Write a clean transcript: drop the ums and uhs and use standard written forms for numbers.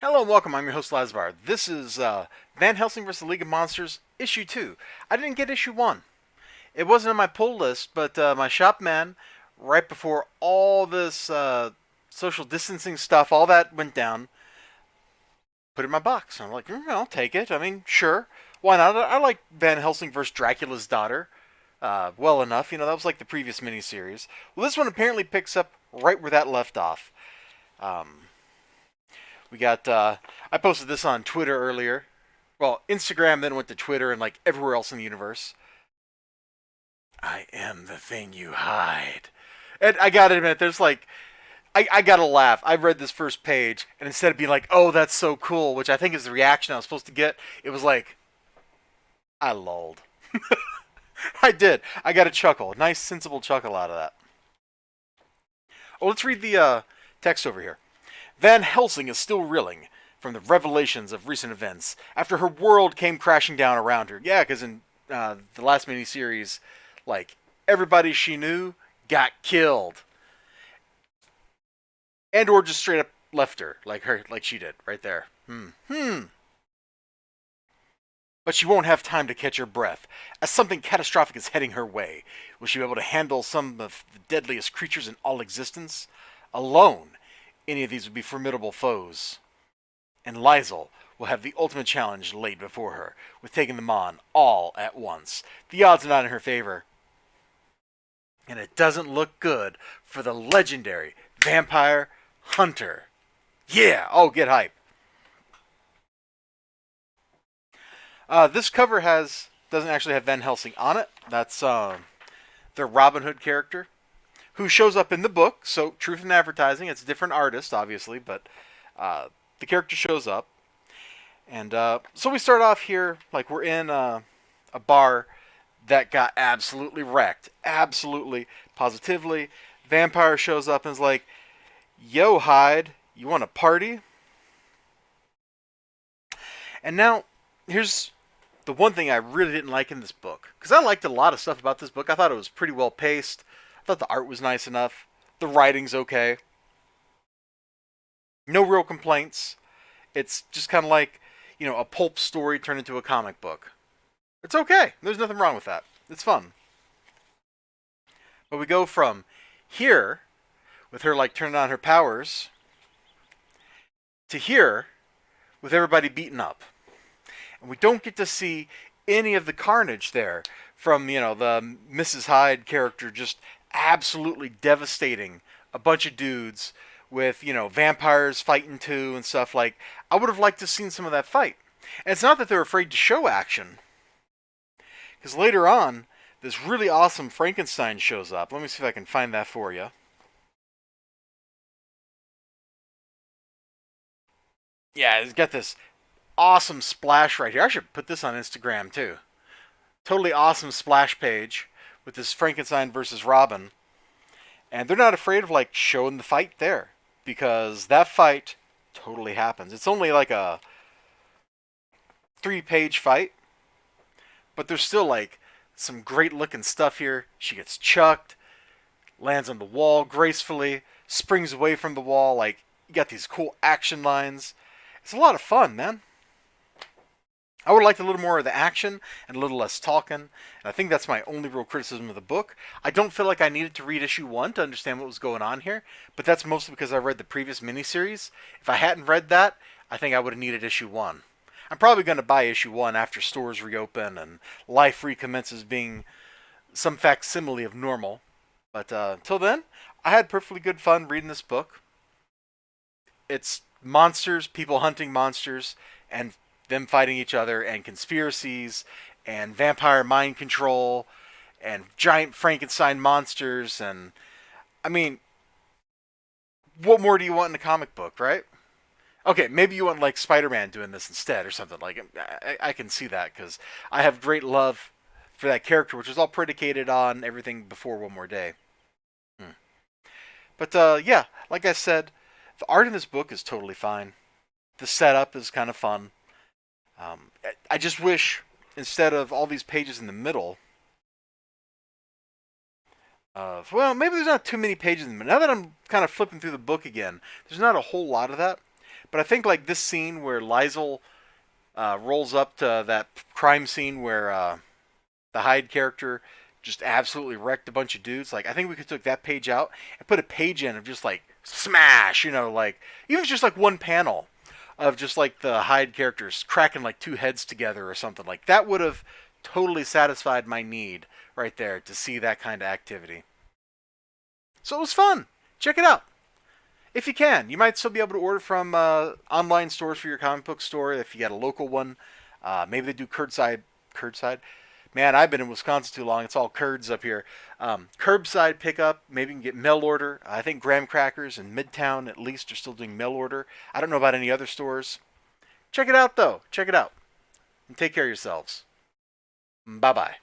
Hello and welcome. I'm your host, Elizibar. This is Van Helsing vs. the League of Monsters, Issue 2. I didn't get Issue 1. It wasn't on my pull list, but my shop man, right before all this social distancing stuff, all that went down, put it in my box. And I'm like, I'll take it. I mean, sure. Why not? I like Van Helsing vs. Dracula's daughter well enough. That was like the previous miniseries. Well, this one apparently picks up right where that left off. Um, We got, I posted this on Twitter earlier. Well, Instagram, then went to Twitter and like everywhere else in the universe. I am the thing you hide. And I gotta admit, I gotta laugh. I read this first page, and instead of being like, oh, that's so cool, which I think is the reaction I was supposed to get, it was like, I lulled. I did. I got a chuckle. A nice, sensible chuckle out of that. Oh, let's read the text over here. Van Helsing is still reeling from the revelations of recent events after her world came crashing down around her. Yeah, because in the last miniseries, like, everybody she knew got killed. And or just straight up left her, like she did, right there. But she won't have time to catch her breath, as something catastrophic is heading her way. Will she be able to handle some of the deadliest creatures in all existence? Alone, any of these would be formidable foes. And Lizel will have the ultimate challenge laid before her, with taking them on all at once. The odds are not in her favor. And it doesn't look good for the legendary vampire hunter. Yeah! Oh, get hype. This cover doesn't actually have Van Helsing on it. That's their Robin Hood character, who shows up in the book. So, truth in advertising. It's a different artist, obviously, but the character shows up. And so we start off here, like we're in a bar that got absolutely wrecked. Absolutely, positively. Vampire shows up and is like, yo, Hyde, you want to party? And now, here's the one thing I really didn't like in this book. Because I liked a lot of stuff about this book. I thought it was pretty well paced. I thought the art was nice enough. The writing's okay. No real complaints. It's just kind of like, a pulp story turned into a comic book. It's okay. There's nothing wrong with that. It's fun. But we go from here, with her like turning on her powers, to here, with everybody beaten up. And we don't get to see any of the carnage there from, the Mrs. Hyde character just absolutely devastating a bunch of dudes with, vampires fighting too and stuff. Like, I would have liked to have seen some of that fight. And it's not that they're afraid to show action. Because later on, this really awesome Frankenstein shows up. Let me see if I can find that for you. Yeah, it's got this awesome splash right here. I should put this on Instagram too. Totally awesome splash page with this Frankenstein versus Robin. And they're not afraid of like showing the fight there, because that fight totally happens. It's only like a 3-page fight, but there's still like some great looking stuff here. She gets chucked, lands on the wall gracefully, springs away from the wall. Like, you got these cool action lines. It's a lot of fun, man. I would have liked a little more of the action and a little less talking, and I think that's my only real criticism of the book. I don't feel like I needed to read issue 1 to understand what was going on here, but that's mostly because I read the previous miniseries. If I hadn't read that, I think I would have needed issue 1. I'm probably going to buy issue 1 after stores reopen and life recommences being some facsimile of normal. But till then, I had perfectly good fun reading this book. It's monsters, people hunting monsters, and them fighting each other, and conspiracies, and vampire mind control, and giant Frankenstein monsters, and I mean, what more do you want in a comic book, right? Okay, maybe you want like Spider-Man doing this instead or something. Like, I can see that because I have great love for that character, which is all predicated on everything before One More Day. Hmm. But yeah, like I said, the art in this book is totally fine. The setup is kind of fun. I just wish, instead of all these pages in the middle, maybe there's not too many pages in the middle. Now that I'm kind of flipping through the book again, there's not a whole lot of that. But I think like this scene where Liesel rolls up to that crime scene where the Hyde character just absolutely wrecked a bunch of dudes. Like I think we could took that page out and put a page in of just like smash, like even just like one panel of just like the Hyde characters cracking like two heads together or something. Like that would have totally satisfied my need right there to see that kind of activity. So it was fun. Check it out. If you can, you might still be able to order from online stores for your comic book store if you got a local one. Maybe they do curbside. Curbside. Man, I've been in Wisconsin too long. It's all curds up here. Curbside pickup. Maybe you can get mail order. I think Graham Crackers in Midtown at least are still doing mail order. I don't know about any other stores. Check it out though. Check it out. And take care of yourselves. Bye bye.